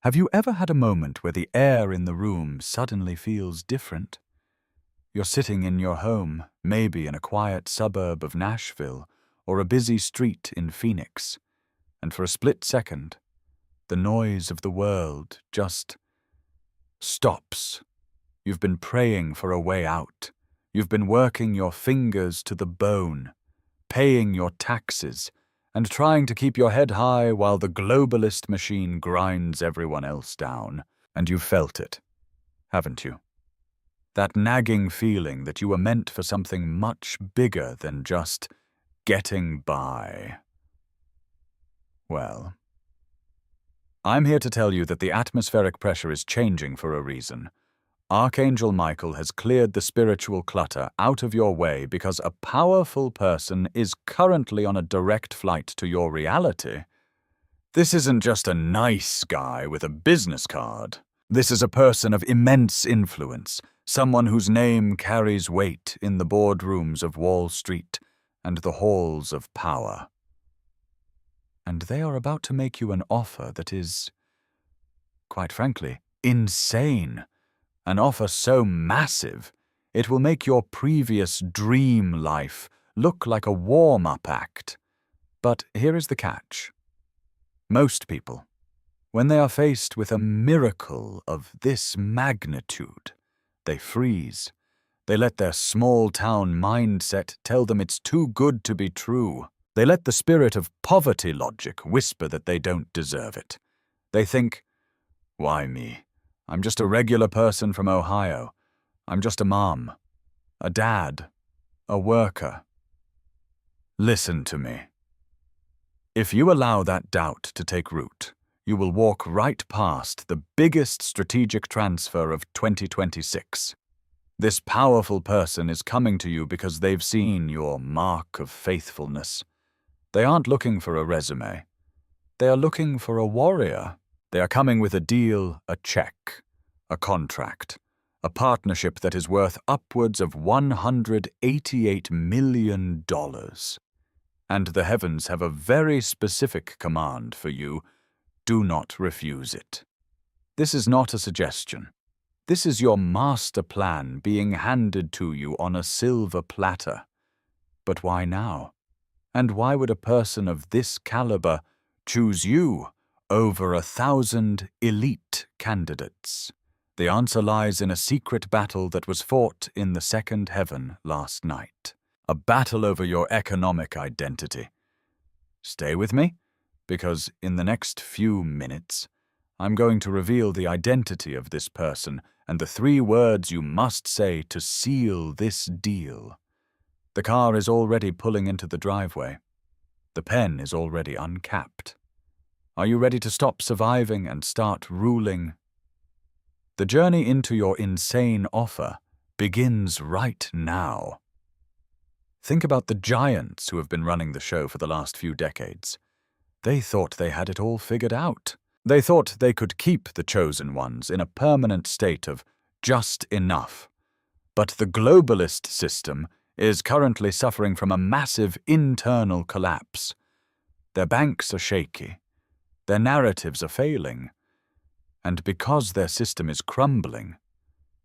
Have you ever had a moment where the air in the room suddenly feels different? You're sitting in your home, maybe in a quiet suburb of Nashville or a busy street in Phoenix, and for a split second, the noise of the world just stops. You've been praying for a way out. You've been working your fingers to the bone, paying your taxes, and trying to keep your head high while the globalist machine grinds everyone else down. And you've felt it, haven't you? That nagging feeling that you were meant for something much bigger than just getting by. Well, I'm here to tell you that the atmospheric pressure is changing for a reason. Archangel Michael has cleared the spiritual clutter out of your way because a powerful person is currently on a direct flight to your reality. This isn't just a nice guy with a business card. This is a person of immense influence, someone whose name carries weight in the boardrooms of Wall Street and the halls of power. And they are about to make you an offer that is, quite frankly, insane. An offer so massive, it will make your previous dream life look like a warm-up act. But here is the catch. Most people, when they are faced with a miracle of this magnitude, they freeze. They let their small-town mindset tell them it's too good to be true. They let the spirit of poverty logic whisper that they don't deserve it. They think, why me? I'm just a regular person from Ohio. I'm just a mom, a dad, a worker. Listen to me. If you allow that doubt to take root, you will walk right past the biggest strategic transfer of 2026. This powerful person is coming to you because they've seen your mark of faithfulness. They aren't looking for a resume. They are looking for a warrior. They are coming with a deal, a check, a contract, a partnership that is worth upwards of $188 million. And the heavens have a very specific command for you. Do not refuse it. This is not a suggestion. This is your master plan being handed to you on a silver platter. But why now? And why would a person of this caliber choose you over 1,000 elite candidates? The answer lies in a secret battle that was fought in the second heaven last night. A battle over your economic identity. Stay with me, because in the next few minutes, I'm going to reveal the identity of this person and the 3 words you must say to seal this deal. The car is already pulling into the driveway. The pen is already uncapped. Are you ready to stop surviving and start ruling? The journey into your insane offer begins right now. Think about the giants who have been running the show for the last few decades. They thought they had it all figured out. They thought they could keep the chosen ones in a permanent state of just enough. But the globalist system is currently suffering from a massive internal collapse. Their banks are shaky. Their narratives are failing. And because their system is crumbling,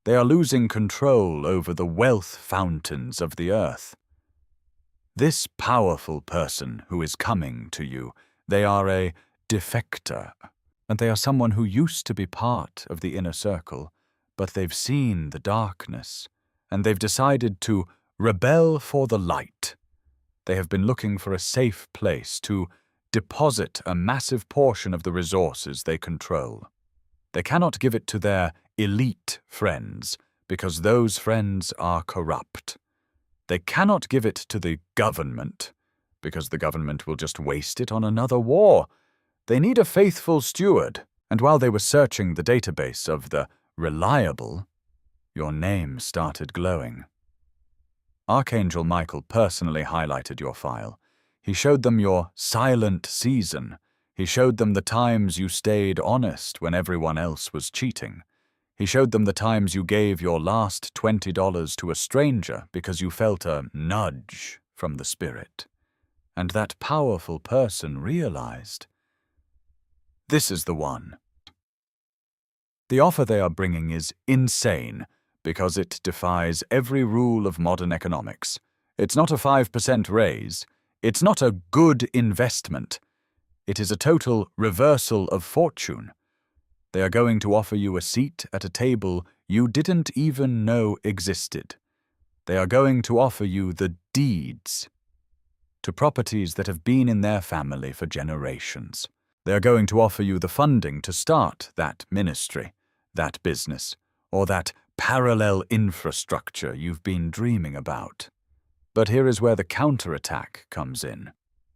they are losing control over the wealth fountains of the earth. This powerful person who is coming to you, they are a defector, and they are someone who used to be part of the inner circle, but they've seen the darkness, and they've decided to rebel for the light. They have been looking for a safe place to deposit a massive portion of the resources they control. They cannot give it to their elite friends because those friends are corrupt. They cannot give it to the government because the government will just waste it on another war. They need a faithful steward, and while they were searching the database of the reliable, your name started glowing. Archangel Michael personally highlighted your file. He showed them your silent season. He showed them the times you stayed honest when everyone else was cheating. He showed them the times you gave your last $20 to a stranger because you felt a nudge from the spirit. And that powerful person realized, this is the one. The offer they are bringing is insane because it defies every rule of modern economics. It's not a 5% raise. It's not a good investment. It is a total reversal of fortune. They are going to offer you a seat at a table you didn't even know existed. They are going to offer you the deeds to properties that have been in their family for generations. They are going to offer you the funding to start that ministry, that business, or that parallel infrastructure you've been dreaming about. But here is where the counterattack comes in.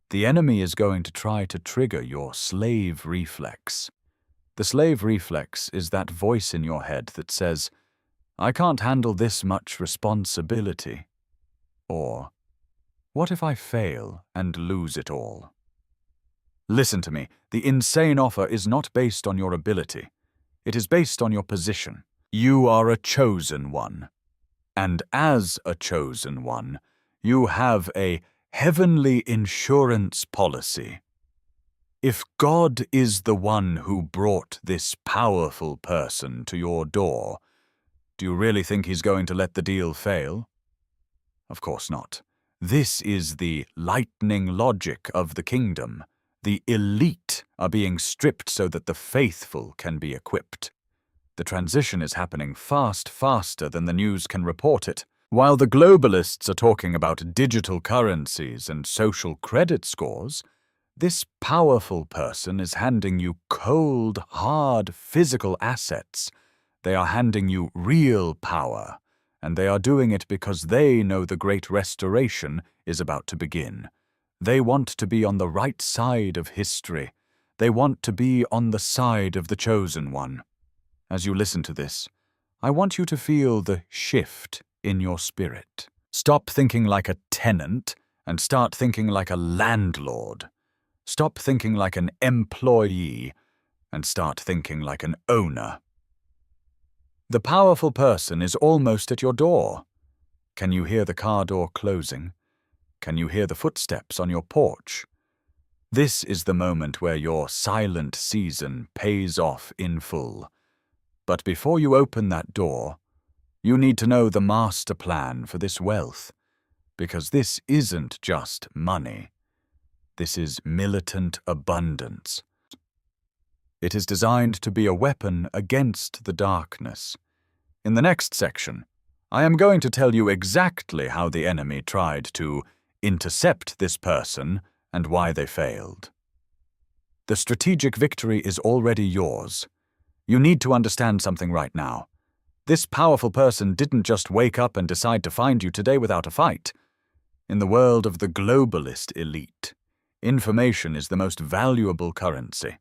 The enemy is going to try to trigger your slave reflex. The slave reflex is that voice in your head that says, "I can't handle this much responsibility." Or, "What if I fail and lose it all?" Listen to me. The insane offer is not based on your ability. It is based on your position. You are a chosen one. And as a chosen one, you have a heavenly insurance policy. If God is the one who brought this powerful person to your door, do you really think he's going to let the deal fail? Of course not. This is the lightning logic of the kingdom. The elite are being stripped so that the faithful can be equipped. The transition is happening faster than the news can report it. While the globalists are talking about digital currencies and social credit scores, this powerful person is handing you cold, hard, physical assets. They are handing you real power, and they are doing it because they know the great restoration is about to begin. They want to be on the right side of history. They want to be on the side of the chosen one. As you listen to this, I want you to feel the shift in your spirit. Stop thinking like a tenant and start thinking like a landlord. Stop thinking like an employee and start thinking like an owner. The powerful person is almost at your door. Can you hear the car door closing? Can you hear the footsteps on your porch? This is the moment where your silent season pays off in full. But before you open that door, you need to know the master plan for this wealth, because this isn't just money. This is militant abundance. It is designed to be a weapon against the darkness. In the next section, I am going to tell you exactly how the enemy tried to intercept this person and why they failed. The strategic victory is already yours. You need to understand something right now. This powerful person didn't just wake up and decide to find you today without a fight. In the world of the globalist elite, information is the most valuable currency.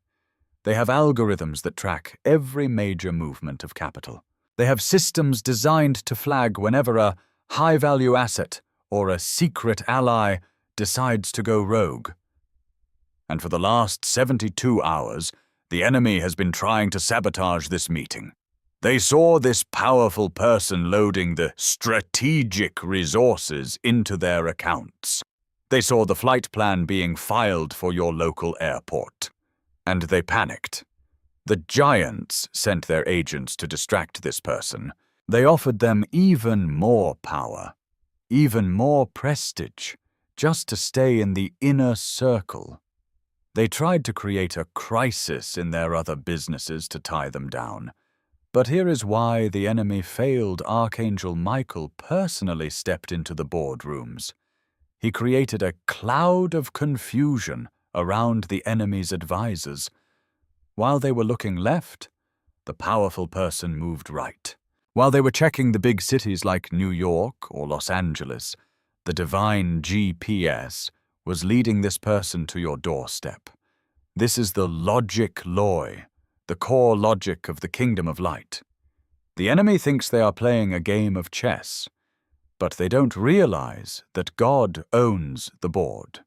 They have algorithms that track every major movement of capital. They have systems designed to flag whenever a high-value asset or a secret ally decides to go rogue. And for the last 72 hours, the enemy has been trying to sabotage this meeting. They saw this powerful person loading the strategic resources into their accounts. They saw the flight plan being filed for your local airport. And they panicked. The giants sent their agents to distract this person. They offered them even more power, even more prestige, just to stay in the inner circle. They tried to create a crisis in their other businesses to tie them down. But here is why the enemy failed. Archangel Michael personally stepped into the boardrooms. He created a cloud of confusion around the enemy's advisors. While they were looking left, the powerful person moved right. While they were checking the big cities like New York or Los Angeles, the divine GPS was leading this person to your doorstep. This is the logic loi, the core logic of the kingdom of light. The enemy thinks they are playing a game of chess, but they don't realize that God owns the board.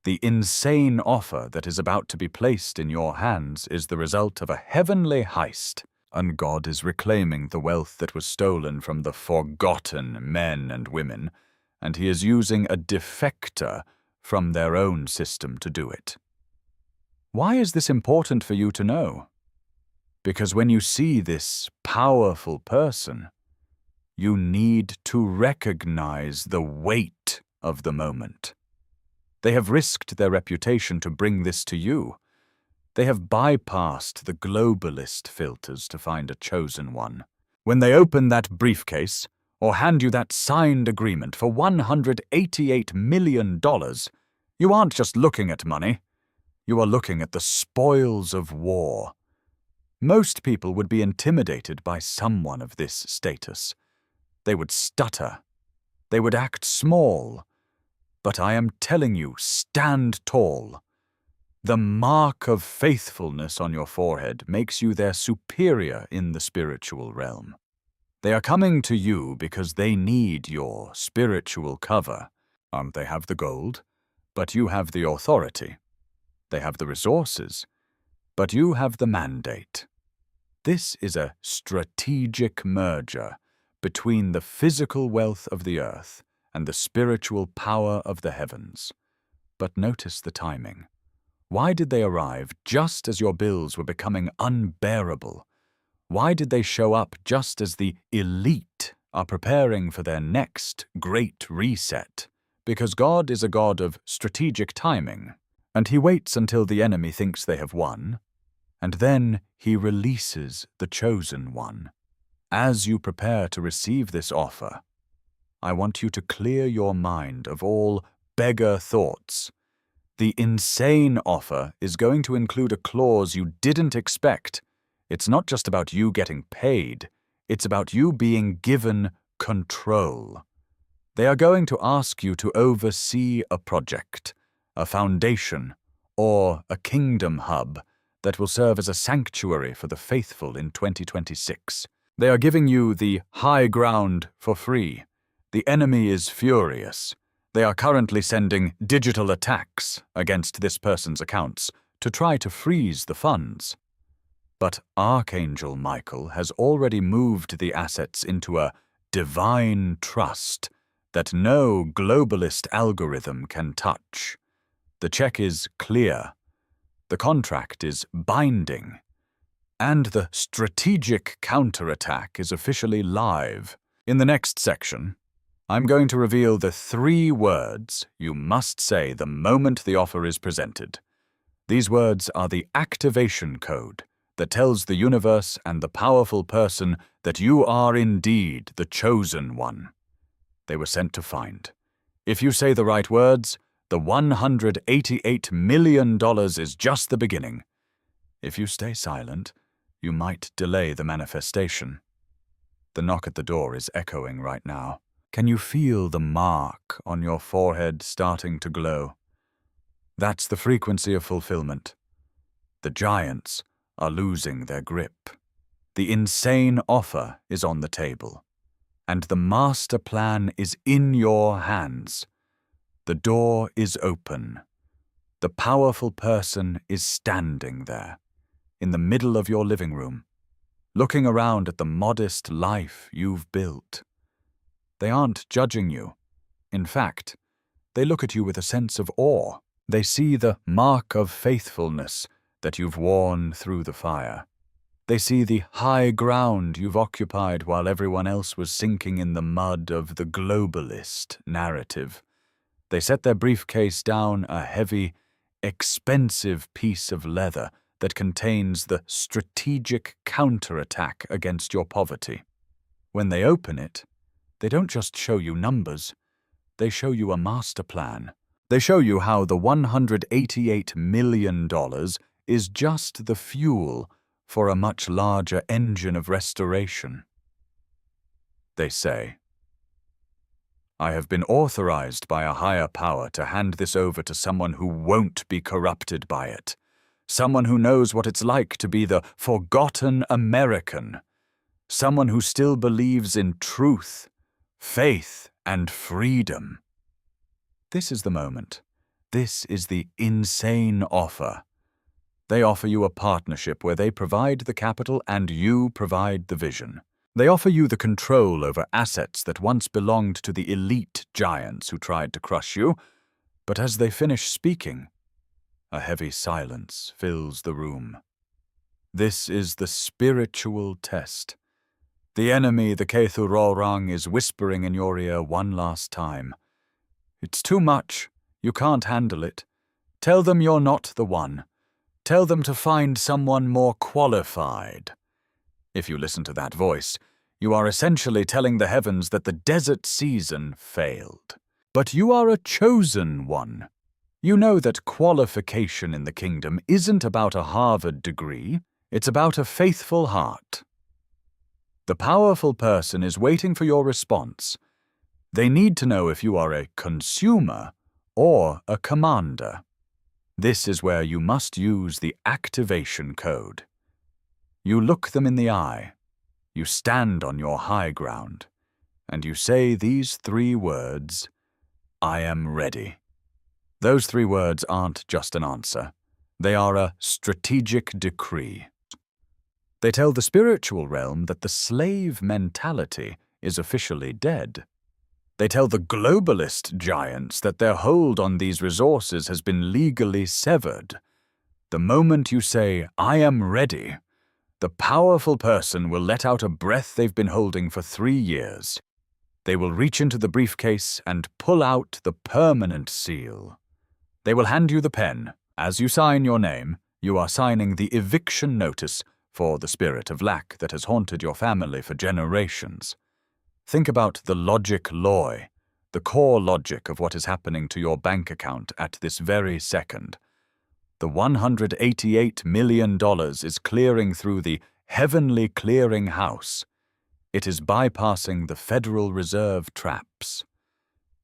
The insane offer that is about to be placed in your hands is the result of a heavenly heist, and God is reclaiming the wealth that was stolen from the forgotten men and women, and he is using a defector from their own system to do it. Why is this important for you to know? Because when you see this powerful person, you need to recognize the weight of the moment. They have risked their reputation to bring this to you. They have bypassed the globalist filters to find a chosen one. When they open that briefcase or hand you that signed agreement for $188 million, you aren't just looking at money. You are looking at the spoils of war. Most people would be intimidated by someone of this status. They would stutter. They would act small. But I am telling you, stand tall. The mark of faithfulness on your forehead makes you their superior in the spiritual realm. They are coming to you because they need your spiritual cover. They have the gold, but you have the authority. They have the resources, but you have the mandate. This is a strategic merger between the physical wealth of the earth and the spiritual power of the heavens. But notice the timing. Why did they arrive just as your bills were becoming unbearable? Why did they show up just as the elite are preparing for their next great reset? Because God is a God of strategic timing, and He waits until the enemy thinks they have won, and then He releases the chosen one. As you prepare to receive this offer, I want you to clear your mind of all beggar thoughts. The insane offer is going to include a clause you didn't expect. It's not just about you getting paid, it's about you being given control. They are going to ask you to oversee a project, a foundation, or a kingdom hub that will serve as a sanctuary for the faithful in 2026. They are giving you the high ground for free. The enemy is furious. They are currently sending digital attacks against this person's accounts to try to freeze the funds. But Archangel Michael has already moved the assets into a divine trust that no globalist algorithm can touch. The check is clear. The contract is binding. And the strategic counterattack is officially live. In the next section, I'm going to reveal the 3 words you must say the moment the offer is presented. These words are the activation code that tells the universe and the powerful person that you are indeed the chosen one. They were sent to find. If you say the right words, the $188 million is just the beginning. If you stay silent, you might delay the manifestation. The knock at the door is echoing right now. Can you feel the mark on your forehead starting to glow? That's the frequency of fulfillment. The giants are losing their grip. The insane offer is on the table, and the master plan is in your hands. The door is open. The powerful person is standing there, in the middle of your living room, looking around at the modest life you've built. They aren't judging you. In fact, they look at you with a sense of awe. They see the mark of faithfulness that you've worn through the fire. They see the high ground you've occupied while everyone else was sinking in the mud of the globalist narrative. They set their briefcase down, a heavy, expensive piece of leather that contains the strategic counterattack against your poverty. When they open it, they don't just show you numbers, they show you a master plan. They show you how the $188 million is just the fuel for a much larger engine of restoration. They say, I have been authorized by a higher power to hand this over to someone who won't be corrupted by it, someone who knows what it's like to be the forgotten American, someone who still believes in truth, faith, and freedom. This is the moment. This is the insane offer. They offer you a partnership where they provide the capital and you provide the vision. They offer you the control over assets that once belonged to the elite giants who tried to crush you, but as they finish speaking, a heavy silence fills the room. This is the spiritual test. The enemy, the Kethu Rorang, is whispering in your ear one last time. It's too much. You can't handle it. Tell them you're not the one. Tell them to find someone more qualified. If you listen to that voice, you are essentially telling the heavens that the desert season failed. But you are a chosen one. You know that qualification in the kingdom isn't about a Harvard degree, it's about a faithful heart. The powerful person is waiting for your response. They need to know if you are a consumer or a commander. This is where you must use the activation code. You look them in the eye, you stand on your high ground, and you say these 3 words, "I am ready." Those 3 words aren't just an answer. They are a strategic decree. They tell the spiritual realm that the slave mentality is officially dead. They tell the globalist giants that their hold on these resources has been legally severed. The moment you say, "I am ready," the powerful person will let out a breath they've been holding for 3 years. They will reach into the briefcase and pull out the permanent seal. They will hand you the pen. As you sign your name, you are signing the eviction notice for the spirit of lack that has haunted your family for generations. Think about the logic loy, the core logic of what is happening to your bank account at this very second. The $188 million is clearing through the heavenly clearing house. It is bypassing the Federal Reserve traps.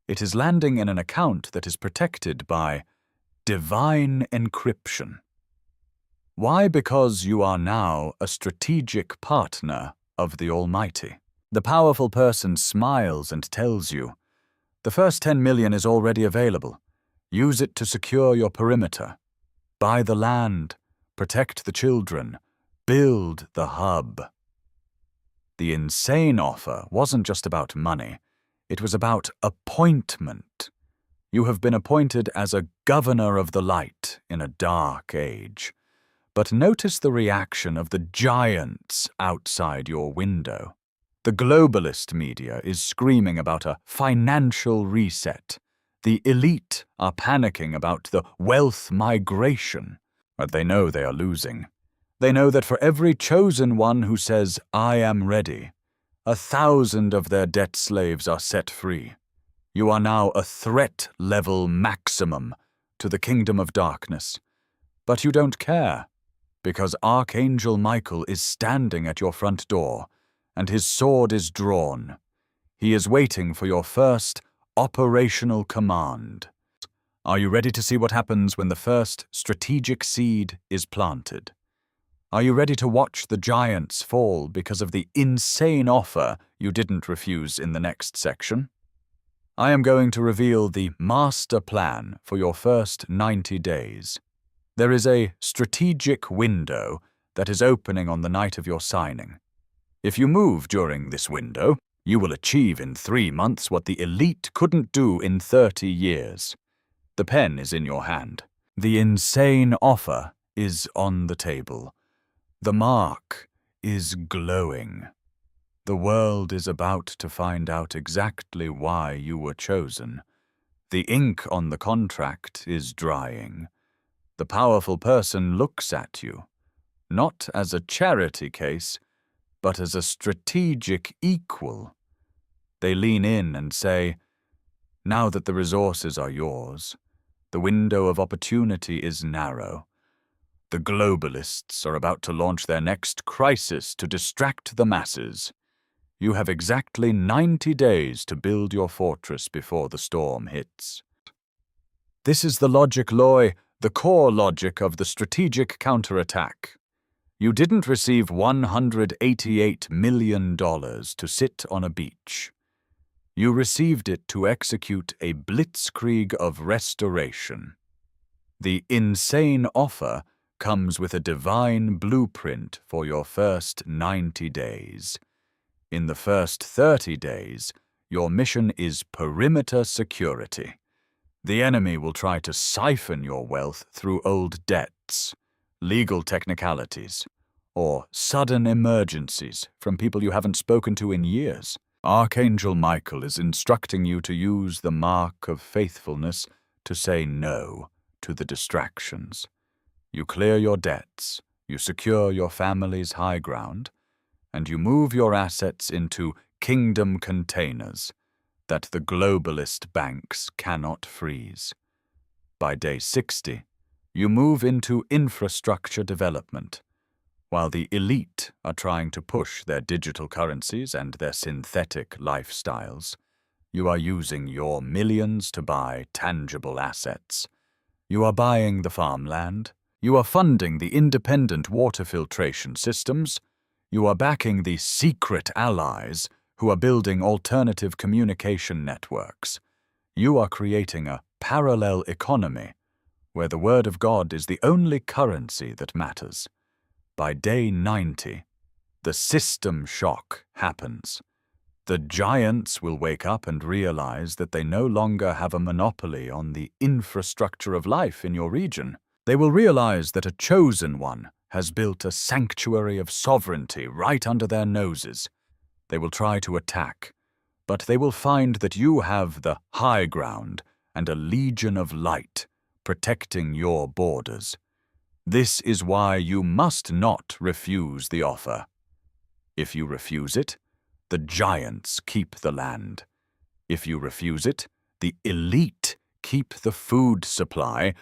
It is landing in an account that is protected by divine encryption. Why? Because you are now a strategic partner of the Almighty. The powerful person smiles and tells you, the first 10 million is already available. Use it to secure your perimeter. Buy the land, protect the children, build the hub. The insane offer wasn't just about money, it was about appointment. You have been appointed as a governor of the light in a dark age. But notice the reaction of the giants outside your window. The globalist media is screaming about a financial reset. The elite are panicking about the wealth migration. But they know they are losing. They know that for every chosen one who says, "I am ready," 1,000 of their debt slaves are set free. You are now a threat level maximum to the kingdom of darkness. But you don't care, because Archangel Michael is standing at your front door, and his sword is drawn. He is waiting for your first operational command. Are you ready to see what happens when the first strategic seed is planted? Are you ready to watch the giants fall because of the insane offer you didn't refuse in the next section? I am going to reveal the master plan for your first 90 days. There is a strategic window that is opening on the night of your signing. If you move during this window, you will achieve in 3 months what the elite couldn't do in 30 years. The pen is in your hand. The insane offer is on the table. The mark is glowing. The world is about to find out exactly why you were chosen. The ink on the contract is drying. The powerful person looks at you, not as a charity case, but as a strategic equal. They lean in and say, "Now that the resources are yours, the window of opportunity is narrow. The globalists are about to launch their next crisis to distract the masses. You have exactly 90 days to build your fortress before the storm hits." This is the logic loy, the core logic of the strategic counterattack. You didn't receive $188 million to sit on a beach. You received it to execute a blitzkrieg of restoration. The insane offer comes with a divine blueprint for your first 90 days. In the first 30 days, your mission is perimeter security. The enemy will try to siphon your wealth through old debts, legal technicalities, or sudden emergencies from people you haven't spoken to in years. Archangel Michael is instructing you to use the mark of faithfulness to say no to the distractions. You clear your debts, you secure your family's high ground, and you move your assets into kingdom containers that the globalist banks cannot freeze. By day 60, you move into infrastructure development. While the elite are trying to push their digital currencies and their synthetic lifestyles, you are using your millions to buy tangible assets. You are buying the farmland. You are funding the independent water filtration systems. You are backing the secret allies who are building alternative communication networks. You are creating a parallel economy where the word of God is the only currency that matters. By day 90, the system shock happens. The giants will wake up and realize that they no longer have a monopoly on the infrastructure of life in your region. They will realize that a chosen one has built a sanctuary of sovereignty right under their noses. They will try to attack, but they will find that you have the high ground and a legion of light protecting your borders. This is why you must not refuse the offer. If you refuse it, the giants keep the land. If you refuse it, the elite keep the food supply.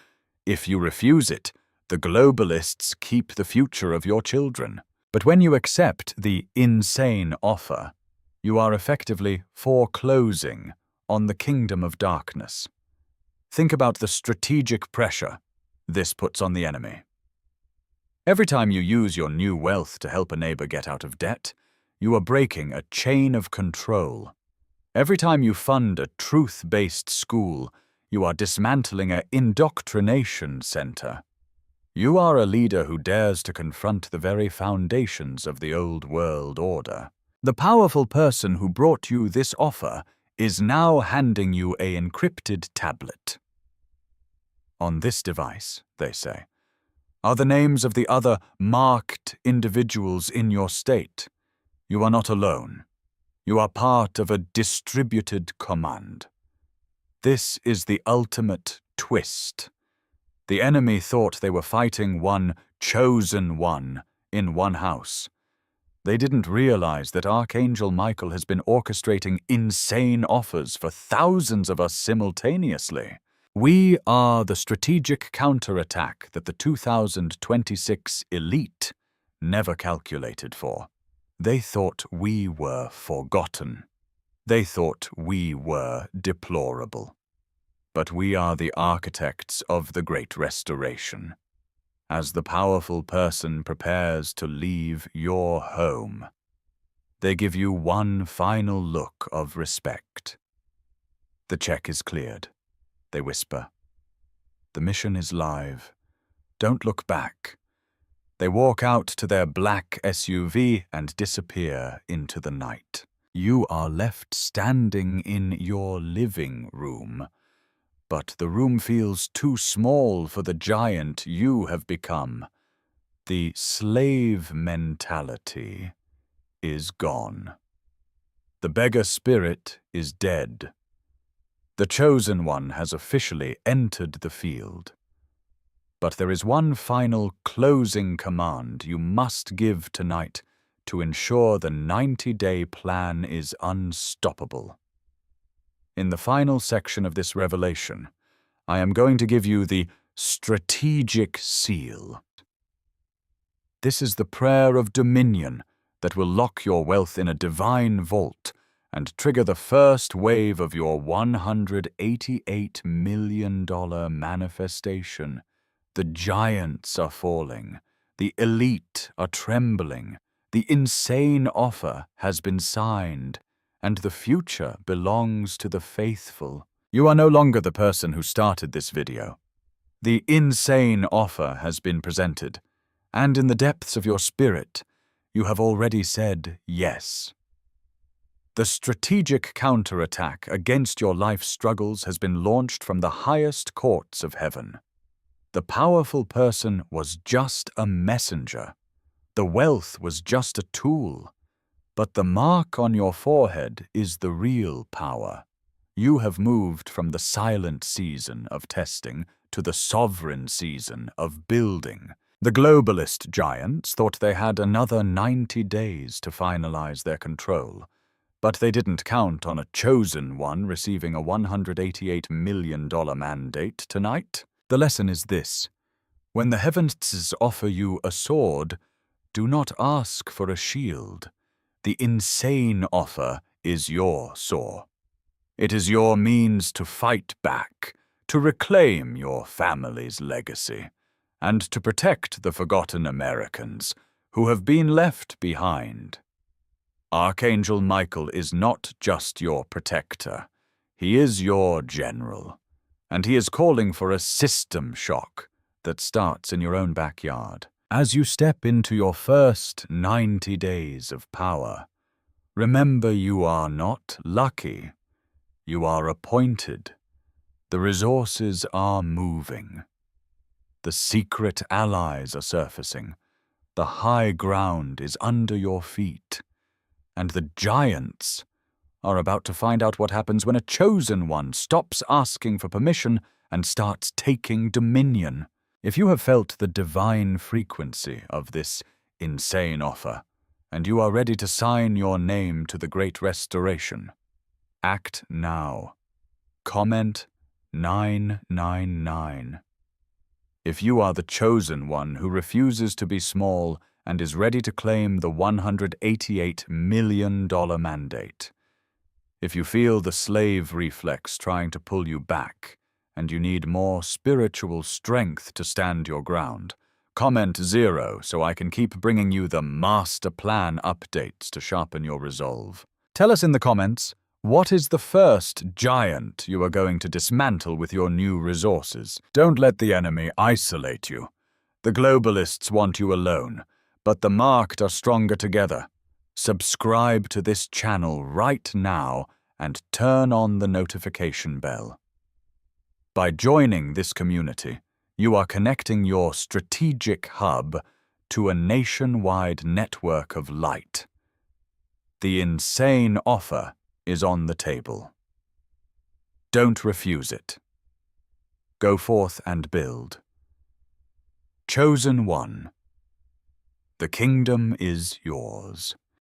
If you refuse it, the globalists keep the future of your children. But when you accept the insane offer, you are effectively foreclosing on the kingdom of darkness. Think about the strategic pressure this puts on the enemy. Every time you use your new wealth to help a neighbor get out of debt, you are breaking a chain of control. Every time you fund a truth-based school, you are dismantling an indoctrination center. You are a leader who dares to confront the very foundations of the old world order. The powerful person who brought you this offer is now handing you an encrypted tablet. On this device, they say, are the names of the other marked individuals in your state. You are not alone. You are part of a distributed command. This is the ultimate twist. The enemy thought they were fighting one chosen one in one house. They didn't realize that Archangel Michael has been orchestrating insane offers for thousands of us simultaneously. We are the strategic counterattack that the 2026 elite never calculated for. They thought we were forgotten. They thought we were deplorable. But we are the architects of the Great Restoration. As the powerful person prepares to leave your home, they give you one final look of respect. The check is cleared. They whisper. The mission is live. Don't look back. They walk out to their black SUV and disappear into the night. You are left standing in your living room, but the room feels too small for the giant you have become. The slave mentality is gone. The beggar spirit is dead. The chosen one has officially entered the field. But there is one final closing command you must give tonight to ensure the 90-day plan is unstoppable. In the final section of this revelation, I am going to give you the strategic seal. This is the prayer of dominion that will lock your wealth in a divine vault and trigger the first wave of your $188 million manifestation. The giants are falling. The elite are trembling. The insane offer has been signed, and the future belongs to the faithful. You are no longer the person who started this video. The insane offer has been presented, and in the depths of your spirit, you have already said yes. The strategic counterattack against your life struggles has been launched from the highest courts of heaven. The powerful person was just a messenger. The wealth was just a tool, but the mark on your forehead is the real power. You have moved from the silent season of testing to the sovereign season of building. The globalist giants thought they had another 90 days to finalize their control, but they didn't count on a chosen one receiving a $188 million mandate tonight. The lesson is this: when the heavens offer you a sword, do not ask for a shield. The insane offer is your sword. It is your means to fight back, to reclaim your family's legacy, and to protect the forgotten Americans who have been left behind. Archangel Michael is not just your protector. He is your general, and he is calling for a system shock that starts in your own backyard. As you step into your first 90 days of power, remember you are not lucky. You are appointed. The resources are moving. The secret allies are surfacing. The high ground is under your feet. And the giants are about to find out what happens when a chosen one stops asking for permission and starts taking dominion. If you have felt the divine frequency of this insane offer, and you are ready to sign your name to the Great Restoration, act now. Comment 999. If you are the chosen one who refuses to be small and is ready to claim the $188 million mandate. If you feel the slave reflex trying to pull you back, and you need more spiritual strength to stand your ground, comment 0 so I can keep bringing you the master plan updates to sharpen your resolve. Tell us in the comments, what is the first giant you are going to dismantle with your new resources? Don't let the enemy isolate you. The globalists want you alone, but the marked are stronger together. Subscribe to this channel right now and turn on the notification bell. By joining this community, you are connecting your strategic hub to a nationwide network of light. The insane offer is on the table. Don't refuse it. Go forth and build. Chosen one. The kingdom is yours.